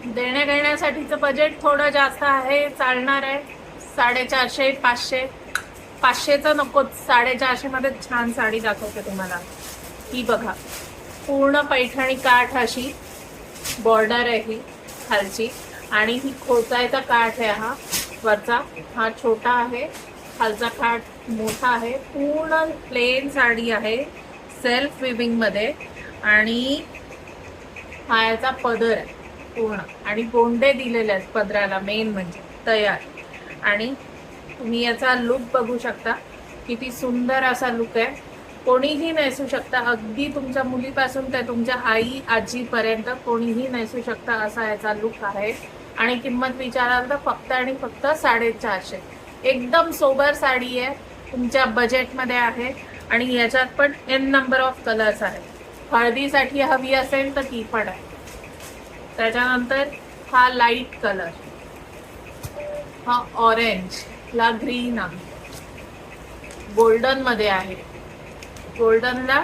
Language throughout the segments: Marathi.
देण्या घेण्यासाठीचं बजेट थोडं जास्त आहे, चालणार आहे 450 500. 500चं नकोच, 450 मध्ये छान साडी दाखवते तुम्हाला. ही बघा, पूर्ण पैठणी काठ अशी बॉर्डर आहे ही खालची, आणि ही खोचायचा काठ आहे. हा वरचा हा छोटा आहे, खालचा काठ मोठा आहे. पूर्ण प्लेन साडी आहे सेल्फ विविंग मध्ये, आणि हा याचा पदर आहे पूर्ण, आणि गोंडे दिलेले आहेत पदराला मेन म्हणजे तयार. आणि तुम्ही याचा लुक बघू शकता, किती सुंदर असा लुक आहे. कोणीही नेसू शकता, अगदी तुमच्या मुलीपासून ते तुमच्या आई आजीपर्यंत कोणीही नेसू शकता असा याचा लुक आहे. आणि किंमत विचाराल तर फक्त आणि फक्त 450. एकदम सोबर साडी आहे, तुमच्या बजेटमध्ये आहे. आणि याच्यात पण n नंबर ऑफ कलर्स आहेत. हळदीसाठी हवी असेल तर ती पण आहे. त्याच्यानंतर हा लाईट कलर, हा ऑरेंज ला ग्रीन आहे, गोल्डन मध्ये आहे, गोल्डनला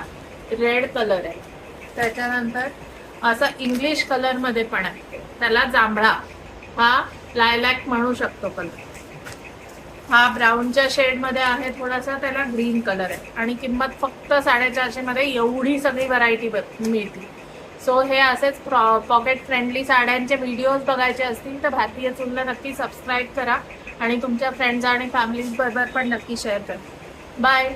रेड कलर आहे. त्याच्यानंतर असा इंग्लिश कलर मध्ये पण आहे, त्याला जांभळा, हा लायलॅक म्हणू शकतो कलर. हा ब्राऊनच्या शेड मध्ये आहे थोडासा, त्याला ग्रीन कलर आहे. आणि किंमत फक्त 450 मध्ये एवढी सगळी व्हरायटी मिळते. सो हे असेच पॉकेट फ्रेंडली साड्यांचे व्हिडिओज बघायचे असतील तर भारतीय चूलला नक्की सबस्क्राईब करा, आणि तुमच्या फ्रेंड्स आणि फॅमिलीज बरोबर पण नक्की शेअर करा. बाय.